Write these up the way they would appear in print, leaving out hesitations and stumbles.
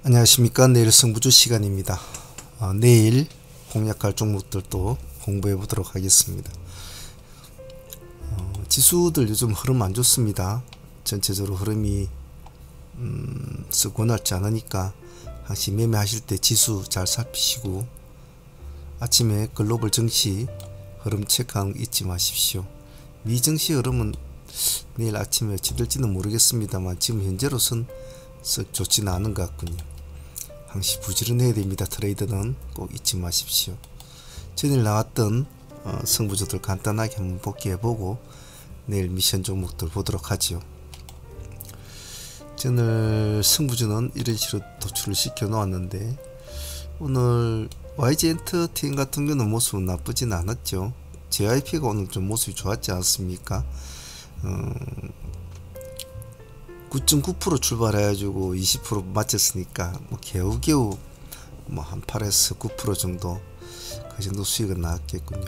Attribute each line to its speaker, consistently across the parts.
Speaker 1: 안녕하십니까. 내일 승부주 시간입니다. 내일 공략할 종목들도 공부해 보도록 하겠습니다. 지수들 요즘 흐름 안 좋습니다. 전체적으로 흐름이 썩 원활치 않으니까 항상 매매하실 때 지수 잘 살피시고 아침에 글로벌 증시 흐름 체크하는 거 잊지 마십시오. 미 증시 흐름은 내일 아침에 어찌될지는 모르겠습니다만 지금 현재로선 썩 좋지는 않은 것 같군요. 항시 부지런해야 됩니다. 트레이드는 꼭 잊지 마십시오. 전일 나왔던 승부주들 간단하게 한번 복귀해보고 내일 미션 종목들 보도록 하죠. 전일 승부주는 이런 식으로 도출을 시켜 놓았는데 오늘 YG 엔터테인 같은 경우는 모습은 나쁘진 않았죠. JYP가 오늘 좀 모습이 좋았지 않습니까? 9.9% 출발해가지고 20% 맞췄으니까 뭐 겨우겨우 뭐 한 8에서 9% 정도 그 정도 수익은 나왔겠군요.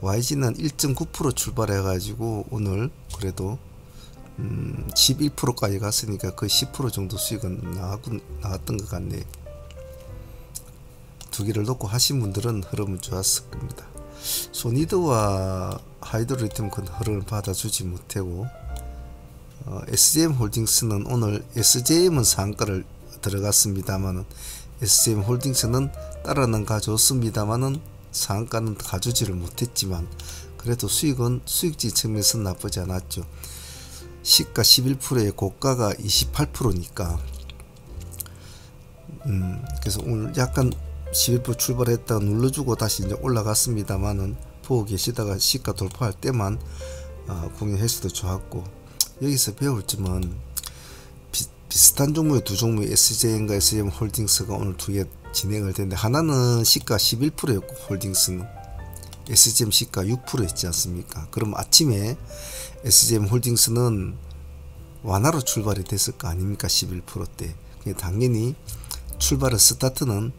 Speaker 1: YG는 1.9% 출발해가지고 오늘 그래도 11%까지 갔으니까 거의 10% 정도 수익은 나왔던 것 같네요. 두 개를 놓고 하신 분들은 흐름은 좋았을 겁니다. 소니드와 하이드로리튬 그 흐름을 받아주지 못하고 SJM 홀딩스는 오늘 SJM은 상가를 들어갔습니다만은 SJM 홀딩스는 따라는 가져왔습니다만은 상가는 가져지를 못했지만 그래도 수익지 측면에서 나쁘지 않았죠. 시가 11%에 고가가 28%니까 그래서 오늘 약간 11% 출발했다가 눌러주고 다시 이제 올라갔습니다만은 보고 계시다가 시가 돌파할 때만 공략했어도 좋았고, 여기서 배울 점은 비슷한 종목의 두 종목의 SJM과 SJM 홀딩스가 오늘 두 개 진행을 되는데 하나는 시가 11%였고 홀딩스는 SJM 시가 6%였지 않습니까? 그럼 아침에 SJM 홀딩스는 완화로 출발이 됐을 거 아닙니까? 11%대. 당연히 출발의 스타트는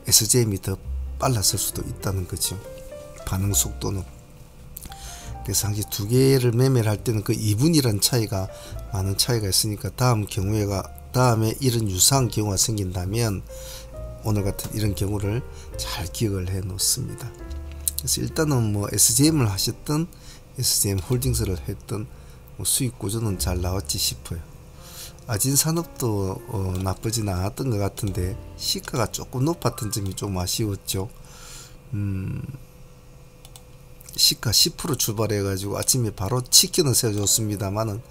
Speaker 1: SJM이 더 빨랐을 수도 있다는 거죠. 반응 속도는. 그래서 항상 두 개를 매매를 할 때는 그 2분이라는 차이가 많은 차이가 있으니까 다음에 이런 유사한 경우가 생긴다면 오늘 같은 이런 경우를 잘 기억을 해 놓습니다. 그래서 일단은 뭐 SJM을 하셨던 SJM 홀딩스를 했던 수익 구조는 잘 나왔지 싶어요. 아진산업도 나쁘진 않았던 것 같은데 시가가 조금 높았던 점이 좀 아쉬웠죠. 시가 10% 출발해 가지고 아침에 바로 치킨을 세워줬습니다만은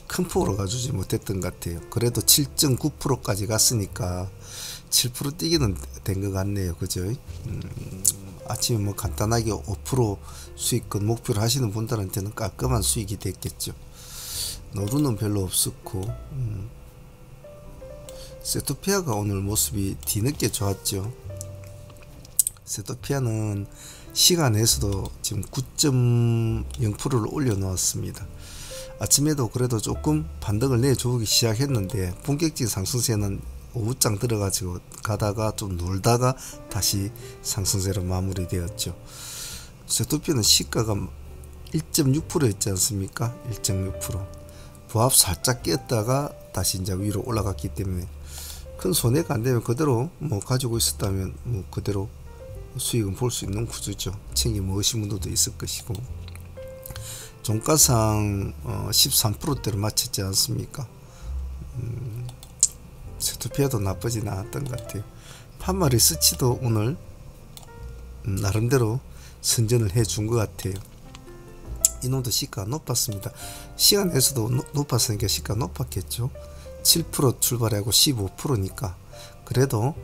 Speaker 1: 큰 폭으로 가주지 못했던 것 같아요. 그래도 7.9%까지 갔으니까 7% 뛰기는 된 것 같네요. 그죠? 아침에 뭐 간단하게 5% 수익권 목표를 하시는 분들한테는 깔끔한 수익이 됐겠죠. 노루는 별로 없었고 세토피아가 오늘 모습이 뒤늦게 좋았죠. 세토피아는 시간에서도 지금 9.0%를 올려 놓았습니다. 아침에도 그래도 조금 반등을 내주기 시작했는데 본격적인 상승세는 오후장 들어가지고 가다가 좀 놀다가 다시 상승세로 마무리되었죠. 세토피아는 시가가 1.6%였지 않습니까? 1.6%. 부합 살짝 깼다가 다시 이제 위로 올라갔기 때문에 큰 손해가 안 되면 그대로 뭐 가지고 있었다면 뭐 그대로 수익은 볼 수 있는 구조죠. 챙겨 먹으신 분들도 있을 것이고, 종가상 13%대로 맞췄지 않습니까? 세토피아도 나쁘진 않았던 것 같아요. 판마 리서치도 오늘 나름대로 선전을 해준 것 같아요. 이놈도 시가가 높았습니다. 시간에서도 높았으니까 시가가 높았겠죠. 7% 출발하고 15%니까 그래도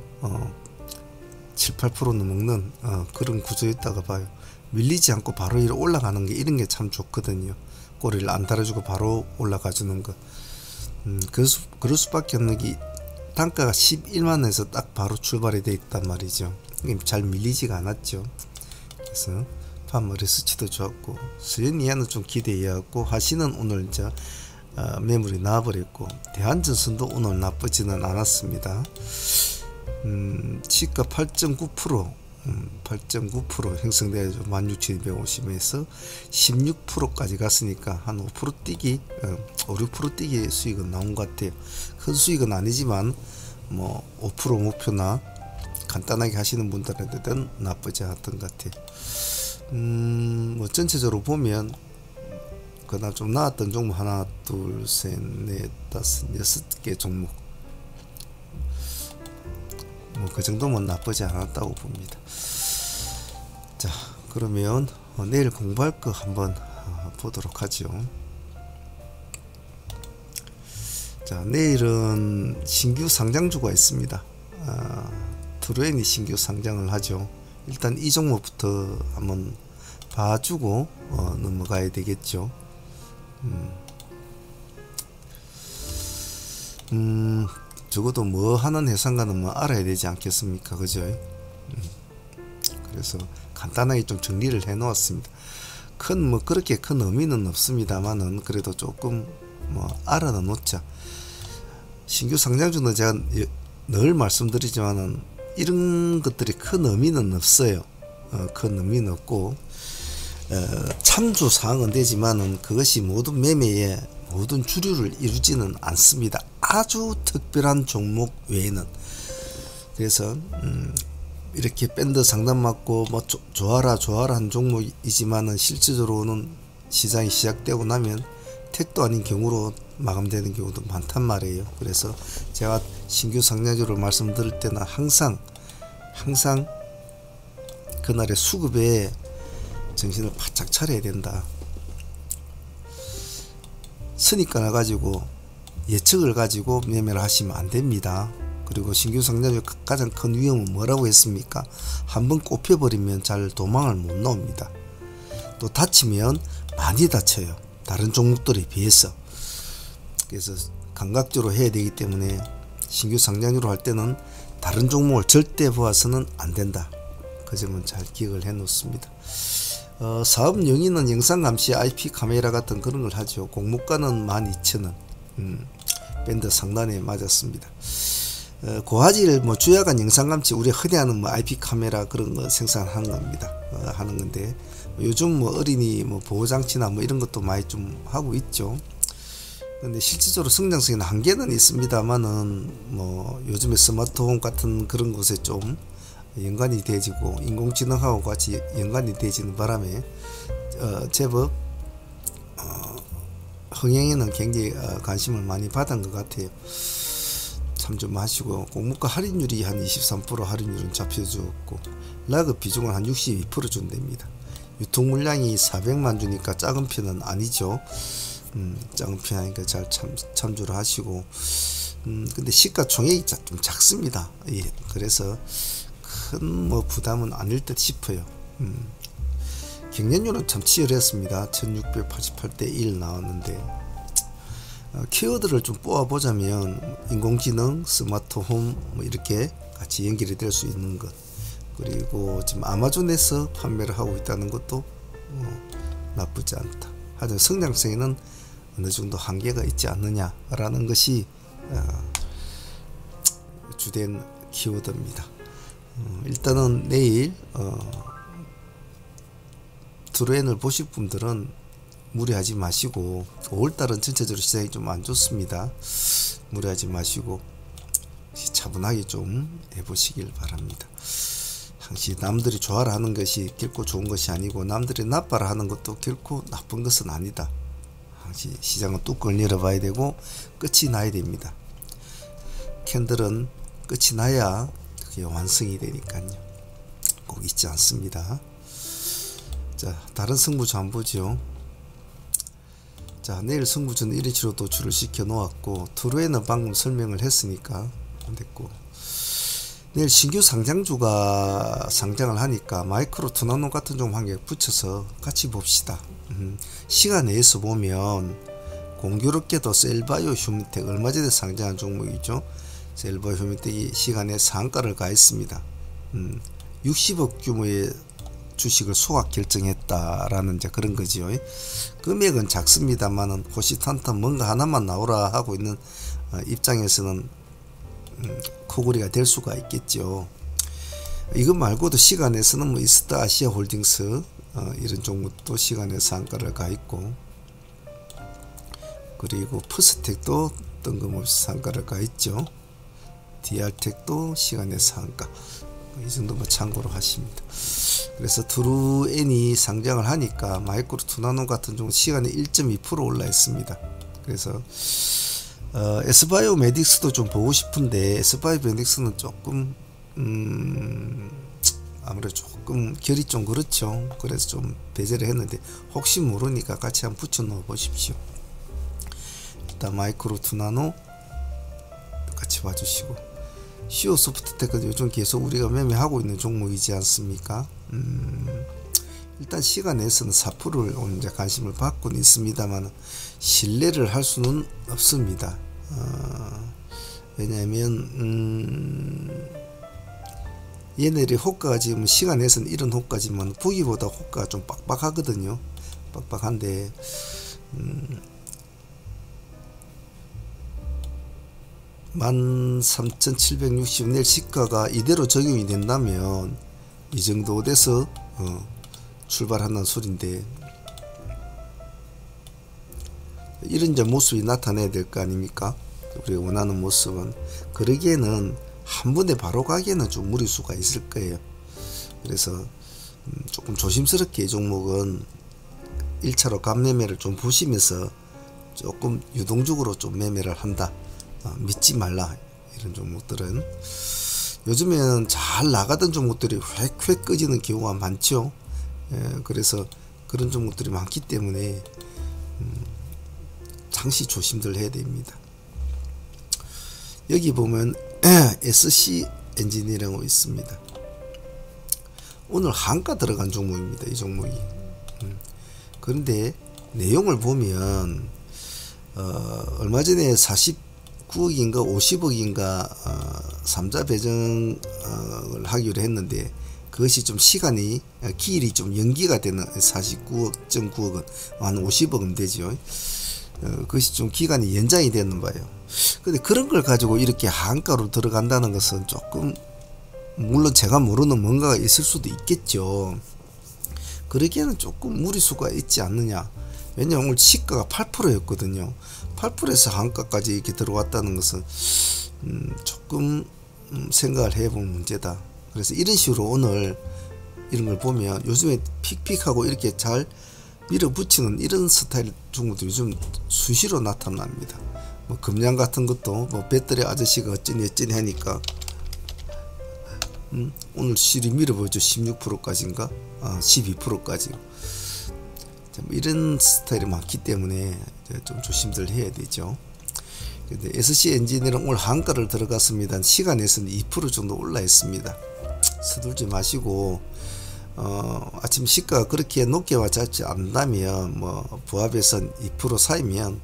Speaker 1: 7, 8%는 먹는 그런 구조였다가 봐요. 밀리지 않고 바로 이렇게 올라가는 게 이런 게 참 좋거든요. 꼬리를 안 달아주고 바로 올라가주는 거. 그럴 수밖에 없는 게 단가가 11만원에서 딱 바로 출발이 돼 있단 말이죠. 잘 밀리지가 않았죠. 그래서 판마 리서치도 좋았고 스리니아는 좀 기대해왔고 하시는 오늘 이제 매물이 나와버렸고 대한전선도 오늘 나쁘지는 않았습니다. 시가 8.9% 8.9% 형성돼서 16,250에서 16%까지 갔으니까 한 5% 뛰기 5, 6% 뛰기 수익은 나온 것 같아요. 큰 수익은 아니지만 뭐 5% 목표나 간단하게 하시는 분들한테는 나쁘지 않았던 것 같아요. 뭐 전체적으로 보면 그날 좀 나왔던 종목 하나, 둘, 셋, 넷, 다섯, 6개 종목, 뭐 그 정도면 나쁘지 않았다고 봅니다. 자, 그러면 내일 공부할 거 한번 보도록 하죠. 자, 내일은 신규 상장주가 있습니다. 트루엔이 신규 상장을 하죠. 일단 이 종목부터 한번 봐주고 넘어가야 되겠죠. 적어도 뭐 하는 회사인가는 뭐 알아야 되지 않겠습니까, 그죠? 그래서 간단하게 좀 정리를 해 놓았습니다. 뭐 그렇게 큰 의미는 없습니다만은 그래도 조금 뭐 알아는 놓자. 신규 상장주는 제가 늘 말씀드리지만은 이런 것들이 큰 의미는 없어요. 큰 의미는 없고, 참조 사항은 되지만은 그것이 모든 매매의 모든 주류를 이루지는 않습니다. 아주 특별한 종목 외에는. 그래서 이렇게 밴드 상단 맞고 뭐 좋아라 한 종목이지만은 실질적으로는 시장이 시작되고 나면 택도 아닌 경우로 마감되는 경우도 많단 말이에요. 그래서 제가 신규 상장주를 말씀드릴 때는 항상 그날의 수급에 정신을 바짝 차려야 된다. 선입견을 가지고 예측을 가지고 매매를 하시면 안 됩니다. 그리고 신규 상장주 가장 큰 위험은 뭐라고 했습니까? 한번 꼽혀버리면 잘 도망을 못 나옵니다. 또 다치면 많이 다쳐요. 다른 종목들에 비해서. 그래서 감각적으로 해야 되기 때문에 신규 상장주로 할 때는 다른 종목을 절대 보아서는 안 된다. 그 점은 잘 기억을 해 놓습니다. 사업 용인은 영상 감시 IP 카메라 같은 그런 걸 하죠. 공모가는 12,000원. 밴드 상단에 맞았습니다. 고화질 뭐 주야간 영상 감시 우리 흔히 하는 뭐 IP 카메라 그런 거 생산하는 겁니다. 하는 건데 요즘 뭐 어린이 뭐 보호 장치나 뭐 이런 것도 많이 좀 하고 있죠. 근데 실질적으로 성장성에는 한계는 있습니다만은 뭐 요즘에 스마트홈 같은 그런 곳에 좀 연관이 되지고 인공지능하고 같이 연관이 되지는 바람에 제법 흥행에는 굉장히 관심을 많이 받은 것 같아요. 참 좀 하시고, 공모가 할인율이 한 23% 할인율은 잡혀주었고 라그 비중은 한 62% 준답니다. 유통 물량이 400만 주니까 작은 편은 아니죠. 작은 편 아니까 잘 참조를 하시고, 근데 시가총액이 좀 작습니다. 예, 그래서 큰 뭐 부담은 아닐 듯 싶어요. 경쟁률은 참 치열했습니다. 1688대 1 나왔는데, 키워드를 좀 뽑아보자면 인공지능, 스마트홈 뭐 이렇게 같이 연결이 될 수 있는 것, 그리고 지금 아마존에서 판매를 하고 있다는 것도 나쁘지 않다. 하지만 성장성에는 어느 정도 한계가 있지 않느냐라는 것이 주된 키워드입니다. 일단은 내일 트루엔을 보실 분들은 무리하지 마시고, 5월달은 전체적으로 시장이 좀 안 좋습니다. 무리하지 마시고 차분하게 좀 해보시길 바랍니다. 항시 남들이 좋아라 하는 것이 결코 좋은 것이 아니고 남들이 나빠라 하는 것도 결코 나쁜 것은 아니다. 항시 시장은 뚜껑을 열어봐야 되고 끝이 나야 됩니다. 캔들은 끝이 나야 그게 완성이 되니까요. 꼭 잊지 않습니다. 자, 다른 승부주 한번 보죠. 자, 내일 승부주는 1위치로 도출을 시켜 놓았고, 트루엔은 방금 설명을 했으니까 안 됐고, 내일 신규 상장주가 상장을 하니까 마이크로 투나노 같은 종목 한 개 붙여서 같이 봅시다. 시간 내에서 보면 공교롭게도 셀바이오 휴민텍 얼마 전에 상장한 종목이죠. 셀바이오 휴민텍이 시간에 상가를 가했습니다. 60억 규모의 주식을 소각 결정했다라는 이제 그런 거지요. 금액은 작습니다만은 호시탄탄 뭔가 하나만 나오라 하고 있는 입장에서는 코골이가 될 수가 있겠죠. 이거 말고도 시간에서는 뭐 이스타 아시아 홀딩스 이런 종목도 시간에 상가를 가 있고, 그리고 퍼스텍도 뜬금없이 상가를 가 있죠. DR텍도 시간에서 한가. 이 정도만 참고로 하십니다. 그래서 트루엔이 상장을 하니까 마이크로 2나노 같은 경우 시간에 1.2% 올라 있습니다. 그래서 S바이오메딕스도 좀 보고 싶은데 S바이오메딕스는 조금 아무래도 조금 결이 좀 그렇죠. 그래서 좀 배제를 했는데 혹시 모르니까 같이 한번 붙여 넣어 보십시오. 일단 마이크로 2나노 같이 봐주시고, 시오소프트테크 요즘 계속 우리가 매매하고 있는 종목이지 않습니까? 일단 시간에서는 4%를 오늘 이제 관심을 받고는 있습니다만 신뢰를 할 수는 없습니다. 왜냐하면 얘네들이 호가가 지금 시간에서는 이런 호가지만 보기보다 호가가 좀 빡빡하거든요. 빡빡한데 13,760 내일 시가가 이대로 적용이 된다면 이 정도 돼서 출발한다는 소린데, 이런 이제 모습이 나타내야 될 거 아닙니까? 우리가 원하는 모습은. 그러기에는 한 번에 바로 가기에는 좀 무리수가 있을 거예요. 그래서 조금 조심스럽게 이 종목은 1차로 감매매를 좀 보시면서 조금 유동적으로 좀 매매를 한다. 믿지 말라. 이런 종목들은 요즘에는 잘 나가던 종목들이 획획 꺼지는 경우가 많죠. 그래서 그런 종목들이 많기 때문에 상시 조심들 해야 됩니다. 여기 보면 SC 엔진이라고 있습니다. 오늘 한가 들어간 종목입니다. 이 종목이. 그런데 내용을 보면 얼마 전에 49억인가 50억인가 3자 배정을 하기로 했는데 그것이 좀 시간이 기일이 좀 연기가 되는 49.9억은 한 50억은 되죠. 그것이 좀 기간이 연장이 되는 바예요. 근데 그런 걸 가지고 이렇게 한가로 들어간다는 것은 조금, 물론 제가 모르는 뭔가가 있을 수도 있겠죠. 그러기에는 조금 무리수가 있지 않느냐. 왜냐하면 오늘 시가가 8%였거든요 8%에서 한가까지 이렇게 들어왔다는 것은 조금 생각을 해볼 문제다. 그래서 이런 식으로 오늘 이런 걸 보면 요즘에 픽픽하고 이렇게 잘 밀어붙이는 이런 스타일 종목도 요즘 수시로 나타납니다. 뭐 금양 같은 것도 뭐 배터리 아저씨가 어쩌니 하니까 오늘 실이 밀어보죠. 16%까지인가 12%까지 이런 스타일이 많기 때문에 좀 조심들 해야 되죠. 근데 SC 엔진은 오늘 한가를 들어갔습니다. 시간에서는 2% 정도 올라 있습니다. 서둘지 마시고 아침 시가가 그렇게 높게 와닿지 않다면 뭐 부합에선 2% 사이면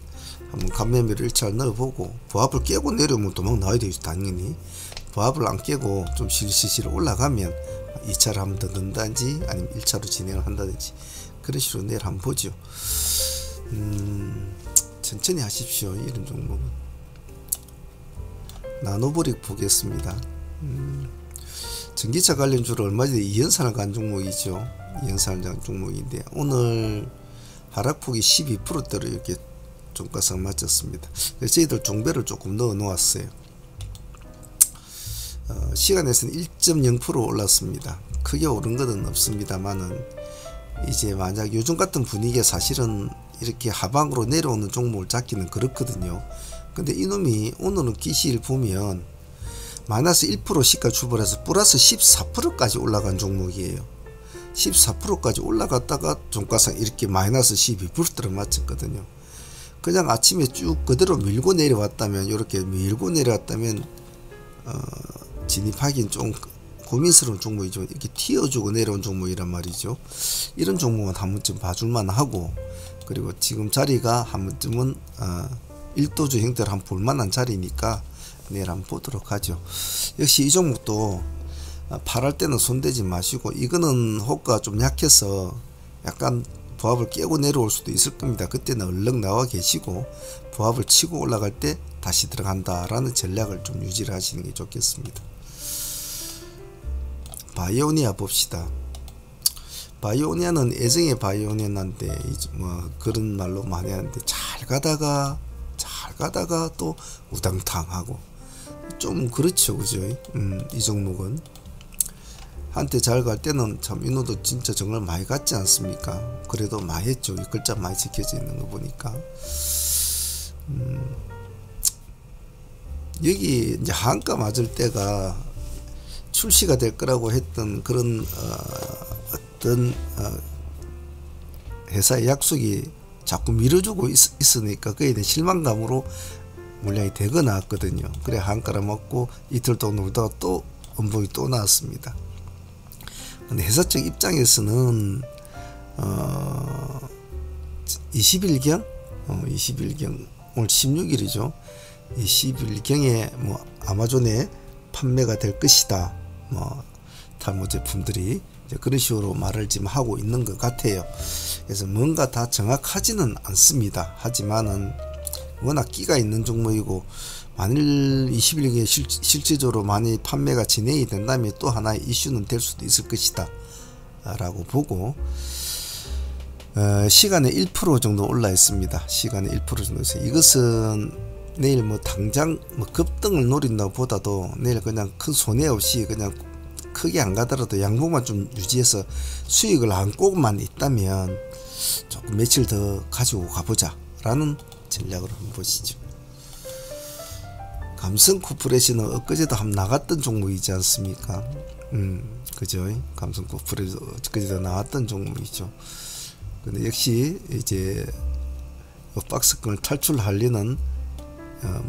Speaker 1: 한번 감매매를 1차를 넣어보고, 부합을 깨고 내려오면 도망 나와야 되죠. 당연히 부합을 안 깨고 좀 실실실 올라가면 2차를 한번 더 넣는다든지 아니면 1차로 진행을 한다든지 그런 식으로 내일 한번 보죠. 천천히 하십시오. 이런 종목은. 나노보릭 보겠습니다. 전기차 관련주로 얼마 전에 2연산을 간 종목이죠. 2연산을 간 종목인데 오늘 하락폭이 12%대로 이렇게 종가상 맞췄습니다. 그래서 저희들 종배를 조금 넣어 놓았어요. 시간에서는 1.0% 올랐습니다. 크게 오른 것은 없습니다만은 이제 만약 요즘 같은 분위기에 사실은 이렇게 하방으로 내려오는 종목을 잡기는 그렇거든요. 근데 이놈이 오늘은 기시를 보면 마이너스 1% 시가 출발해서 플러스 14%까지 올라간 종목이에요. 14%까지 올라갔다가 종가상 이렇게 마이너스 12%를 맞췄거든요. 그냥 아침에 쭉 그대로 밀고 내려왔다면, 이렇게 밀고 내려왔다면 진입하기는 좀 고민스러운 종목이죠. 이렇게 튀어주고 내려온 종목이란 말이죠. 이런 종목은 한 번쯤 봐줄만 하고, 그리고 지금 자리가 한 번쯤은 일도주 형태를 한번 볼만한 자리니까 내일 한번 보도록 하죠. 역시 이 종목도 팔할 때는 손대지 마시고, 이거는 호가가 좀 약해서 약간 부합을 깨고 내려올 수도 있을 겁니다. 그때는 얼른 나와 계시고 부합을 치고 올라갈 때 다시 들어간다 라는 전략을 좀 유지를 하시는 게 좋겠습니다. 바이오니아 봅시다. 바이오니아는 애정의 바이오니아인데 뭐 그런 말로 많이 하는데 잘 가다가 또 우당탕하고 좀 그렇죠, 그죠? 이 종목은 한때 잘 갈 때는 참 인호도 진짜 정말 많이 갔지 않습니까? 그래도 많이 했죠. 이 글자 많이 지켜져 있는 거 보니까. 여기 이제 한가 맞을 때가 출시가 될 거라고 했던 그런 어떤 회사의 약속이 자꾸 미뤄주고 있으니까 그에 대한 실망감으로 물량이 대거 나왔거든요. 그래 한가를 먹고 이틀 동안 놀다가 또 음봉이 또 나왔습니다. 근데 회사 측 입장에서는 20일경 20일경 오늘 16일이죠. 20일경에 뭐 아마존에 판매가 될 것이다. 뭐 탈모 제품들이 이제 그런 식으로 말을 지금 하고 있는 것 같아요. 그래서 뭔가 다 정확하지는 않습니다. 하지만은 워낙 끼가 있는 종목이고 만일 20일경에 실질적으로 많이 판매가 진행이 된다면 또 하나의 이슈는 될 수도 있을 것이다 라고 보고 시간에 1% 정도 올라 있습니다. 시간에 1% 정도 있어요. 이것은 내일 뭐 당장 뭐 급등을 노린다고 보다도 내일 그냥 큰 손해 없이 그냥 크게 안 가더라도 양봉만 좀 유지해서 수익을 안고만 있다면 조금 며칠 더 가지고 가보자 라는 전략으로 한번 보시죠. 감성 코퍼레이션은 엊그제도 한번 나갔던 종목이지 않습니까? 그죠? 감성 코퍼레이션 엊그제도 나왔던 종목이죠. 근데 역시 이제 박스권을 탈출하려는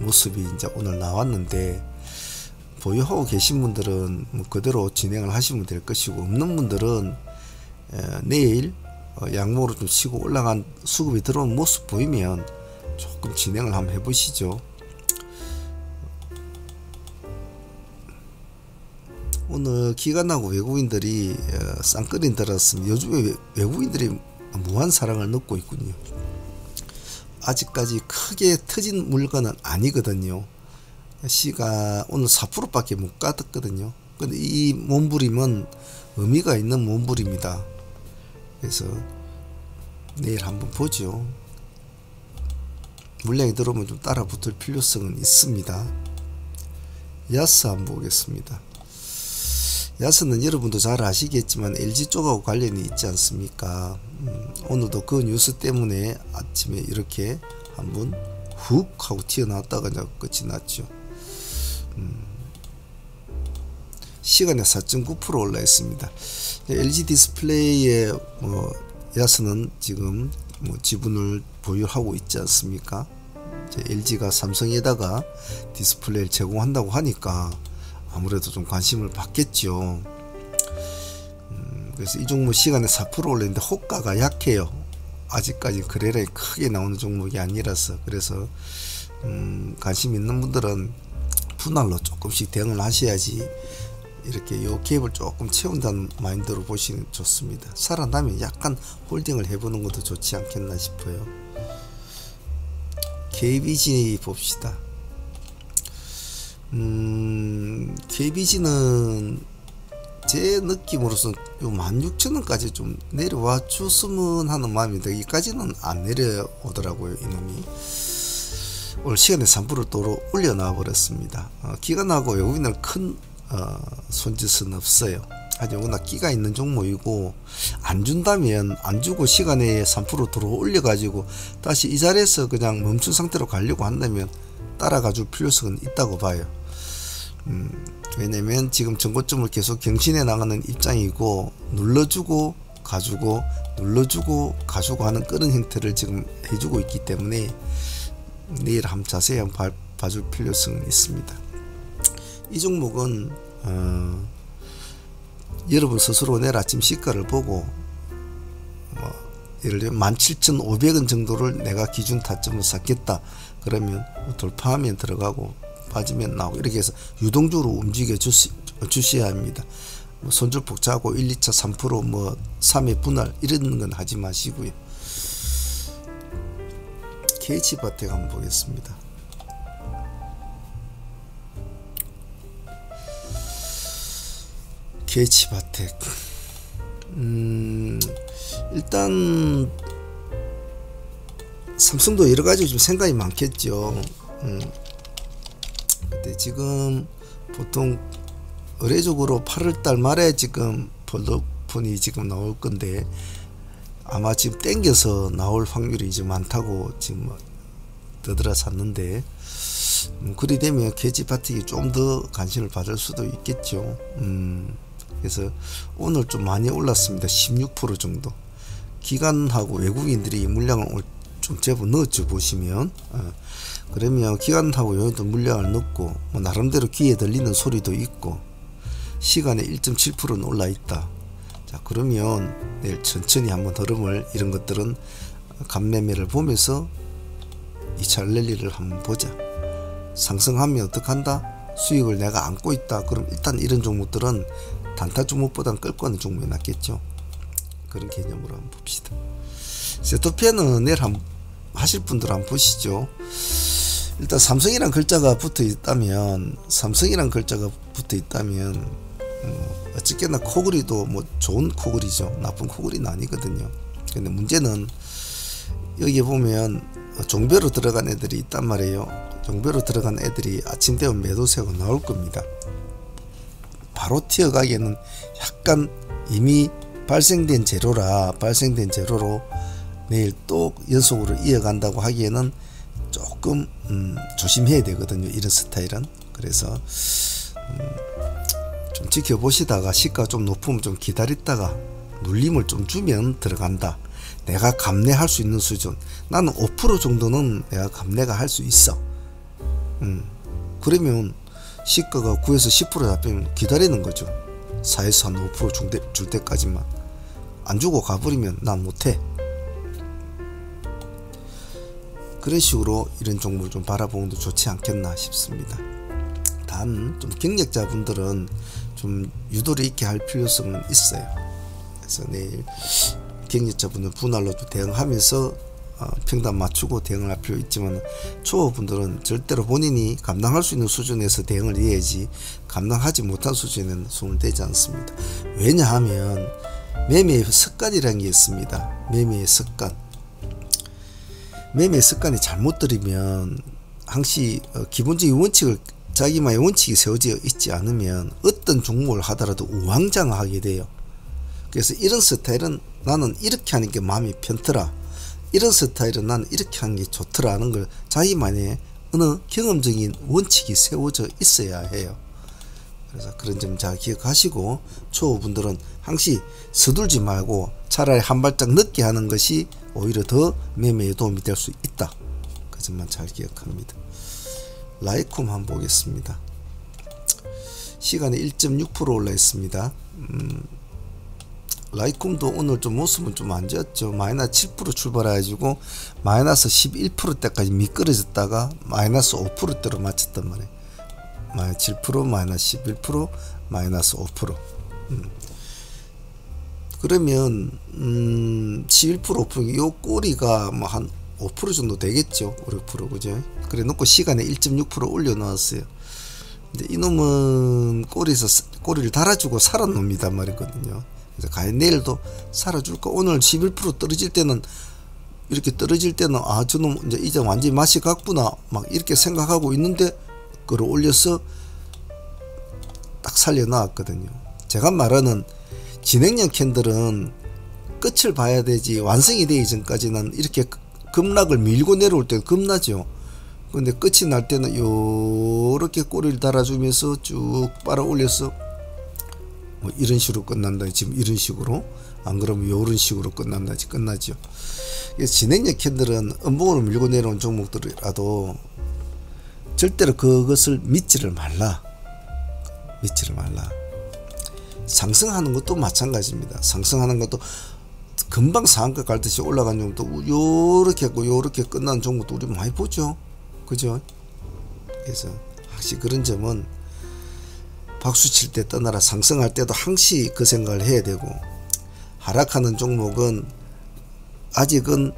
Speaker 1: 모습이 이제 오늘 나왔는데 보유하고 계신 분들은 뭐 그대로 진행을 하시면 될 것이고 없는 분들은 내일 양모로 좀 치고 올라간 수급이 들어온 모습 보이면 조금 진행을 한번 해보시죠. 오늘 기관하고 외국인들이 쌍끌이 들었습니다. 요즘에 외국인들이 무한 사랑을 넣고 있군요. 아직까지 크게 터진 물건은 아니거든요. 시가 오늘 4%밖에 못 갔거든요. 근데 이 몸부림은 의미가 있는 몸부림이다. 그래서 내일 한번 보죠. 물량이 들어오면 좀 따라 붙을 필요성은 있습니다. 야스 한번 보겠습니다. 야스는 여러분도 잘 아시겠지만 LG 쪽하고 관련이 있지 않습니까? 오늘도 그 뉴스 때문에 아침에 이렇게 한번 훅 하고 튀어나왔다가 이제 끝이 났죠. 시간에 4.9% 올라 있습니다. LG 디스플레이의 야스는 지금 지분을 보유하고 있지 않습니까? LG가 삼성에다가 디스플레이를 제공한다고 하니까 아무래도 좀 관심을 받겠죠. 그래서 이 종목 시간에 4% 올렸는데 호가가 약해요. 아직까지 거래량이 크게 나오는 종목이 아니라서. 그래서 관심 있는 분들은 분할로 조금씩 대응을 하셔야지 이렇게 요 갭을 조금 채운다는 마인드로 보시면 좋습니다. 살아나면 약간 홀딩을 해보는 것도 좋지 않겠나 싶어요. KBG 봅시다. KBG는 제 느낌으로서는 요 16,000원까지 좀 내려와 줬으면 하는 마음인데 여기까지는 안 내려오더라고요. 이놈이 오늘 시간에 3% 또 올려놔 버렸습니다. 기관하고 외국인은 큰 손짓은 없어요. 하지만 워낙 끼가 있는 종목이고 안 준다면 안 주고 시간에 3% 들어 올려 가지고 다시 이 자리에서 그냥 멈춘 상태로 가려고 한다면 따라가 줄 필요성은 있다고 봐요. 왜냐면 지금 전고점을 계속 경신해 나가는 입장이고 눌러주고 가주고 눌러주고 가주고 하는 그런 형태를 지금 해주고 있기 때문에 내일 한번 자세히 한번 봐줄 필요성은 있습니다. 이 종목은 여러분 스스로 내일 아침 시가를 보고 예를 들면 17,500원 정도를 내가 기준 타점으로 샀겠다 그러면 돌파하면 들어가고 빠지면 나오고 이렇게 해서 유동적으로 움직여 주셔야 합니다. 손절 복잡하고 1, 2차 3% 3회 분할 이런 건 하지 마시고요. KH바텍 한번 보겠습니다. KH바텍 일단 삼성도 여러가지 좀 생각이 많겠죠. 네, 지금 보통 의례적으로 8월달 말에 지금 폴더폰이 지금 나올 건데 아마 지금 땡겨서 나올 확률이 이제 많다고 지금 떠들어 샀는데 그리 되면 계집아틱이 좀 더 관심을 받을 수도 있겠죠. 그래서 오늘 좀 많이 올랐습니다. 16% 정도. 기관하고 외국인들이 물량을 좀 제법 넣었죠. 보시면 그러면 기관하고 여기도 물량을 넣고 뭐 나름대로 귀에 들리는 소리도 있고 시간에 1.7%는 올라 있다. 자, 그러면 내일 천천히 한번 흐름을 이런 것들은 감매매를 보면서 2차 랠리를 한번 보자. 상승하면 어떡한다? 수익을 내가 안고 있다. 그럼 일단 이런 종목들은 단타 종목보다는 끌고 가는 종목이 낫겠죠. 그런 개념으로 한번 봅시다. 세토피아는 내일 한번 하실 분들 한번 보시죠. 일단 삼성이란 글자가 붙어 있다면 어쨌거나 코그리도 뭐 좋은 코그리죠. 나쁜 코그리는 아니거든요. 근데 문제는 여기에 보면 종배로 들어간 애들이 있단 말이에요. 종배로 들어간 애들이 아침 되면 매도세가 나올 겁니다. 바로 튀어가기에는 약간 이미 발생된 재료로 내일 또 연속으로 이어간다고 하기에는 조금 조심해야 되거든요. 이런 스타일은. 그래서 좀 지켜보시다가 시가 좀 높으면 좀 기다렸다가 눌림을 좀 주면 들어간다. 내가 감내할 수 있는 수준. 나는 5% 정도는 내가 감내가 할 수 있어. 그러면 시가가 9에서 10% 잡히면 기다리는 거죠. 4에서 한 5% 줄 때까지만. 안 주고 가버리면 난 못해. 그런 식으로 이런 종목을 좀 바라보는 게 좋지 않겠나 싶습니다. 단 좀 경력자분들은 좀 유도리 있게 할 필요성은 있어요. 그래서 내일 경력자분들 분할로 대응하면서 평단 맞추고 대응을 할 필요 있지만 초보분들은 절대로 본인이 감당할 수 있는 수준에서 대응을 해야지 감당하지 못한 수준에는 손을 대지 않습니다. 왜냐하면 매매의 습관이라는 게 있습니다. 매매의 습관이 잘못 들이면 항시 기본적인 원칙을 자기만의 원칙이 세워져 있지 않으면 어떤 종목을 하더라도 우왕좌왕하게 돼요. 그래서 이런 스타일은 나는 이렇게 하는 게 마음이 편더라. 이런 스타일은 나는 이렇게 하는 게 좋더라 하는 걸 자기만의 어느 경험적인 원칙이 세워져 있어야 해요. 그래서 그런 점 잘 기억하시고 초보분들은 항시 서둘지 말고 차라리 한 발짝 늦게 하는 것이 오히려 더 매매에 도움이 될 수 있다. 그 점만 잘 기억합니다. 라이콤 한번 보겠습니다. 시간에 1.6% 올라 있습니다. 라이콤도 오늘 좀 모습은 좀 안 좋았죠. 마이너스 7% 출발해가지고 마이너스 11%대까지 미끄러졌다가 마이너스 5%대로 맞췄단 말이에요. 마이너스 7%, 마이너스 11%, 마이너스 5%. 그러면 11%, 5%, 요 꼬리가 뭐 한 5% 정도 되겠죠. 5% 그죠? 그래 놓고 시간에 1.6% 올려 놓았어요. 근데 이놈은 꼬리를 달아주고 살아놉니다 말이거든요. 그래서 과연 내일도 살아줄까? 오늘 11% 떨어질 때는 이렇게 떨어질 때는 아 저놈 이제 완전히 맛이 갔구나 막 이렇게 생각하고 있는데 그걸 올려서 딱 살려놨거든요. 제가 말하는 진행형 캔들은 끝을 봐야 되지 완성이 되기 전까지는 이렇게 급락을 밀고 내려올 때는 겁나죠. 근데 끝이 날 때는 요렇게 꼬리를 달아주면서 쭉 빨아 올려서 뭐 이런 식으로 끝난다. 지금 이런 식으로 안 그러면 요런 식으로 끝나죠. 그래서 진행형 캔들은 음봉으로 밀고 내려온 종목들이라도 절대로 그것을 믿지를 말라. 상승하는 것도 마찬가지입니다. 상승하는 것도 금방 상한가 갈듯이 올라간 종목도 요렇게 했고 요렇게 끝난 종목도 우리 많이 보죠. 그죠? 그래서 확실히 그런 점은 박수 칠 때 떠나라 상승할 때도 항시 그 생각을 해야 되고 하락하는 종목은 아직은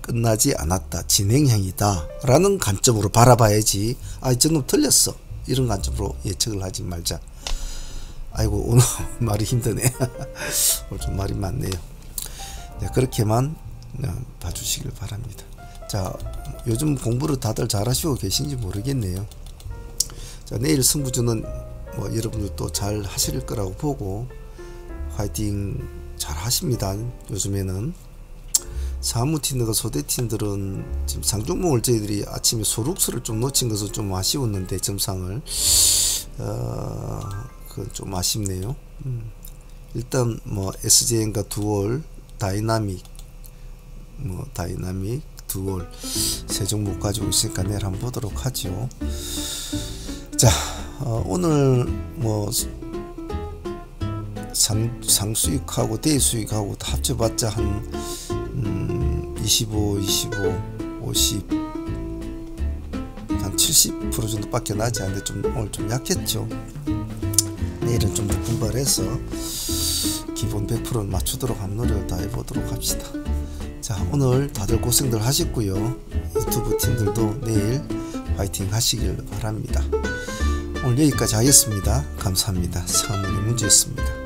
Speaker 1: 끝나지 않았다. 진행형이다. 라는 관점으로 바라봐야지 아 저놈 틀렸어. 이런 관점으로 예측을 하지 말자. 아이고 오늘 말이 힘드네. 오늘 좀 말이 많네요. 네, 그렇게만 봐주시길 바랍니다. 자 요즘 공부를 다들 잘하시고 계신지 모르겠네요. 자, 내일 승부주는 뭐 여러분들도 잘 하실 거라고 보고 화이팅 잘 하십니다. 요즘에는 사무팀들과 소대팀들은 지금 상종목을 저희들이 아침에 소룩스를 좀 놓친 것은 좀 아쉬웠는데 점상을 그건 좀 아쉽네요. 일단 뭐 SJN과 두월, 다이나믹 두월 세 종목 가지고 있으니까 내일 한번 보도록 하죠. 자, 오늘 뭐 상수익하고 대수익하고 다 합쳐봤자 한 25, 50 한 70% 정도밖에 나지 않는데 좀 오늘 좀 약했죠. 내일은 좀 더 분발해서 기본 100% 맞추도록 한번 노력을 다 해보도록 합시다. 자, 오늘 다들 고생들 하셨고요. 유튜브 팀들도 내일 화이팅 하시길 바랍니다. 오늘 여기까지 하겠습니다. 감사합니다. 사무의 문제였습니다.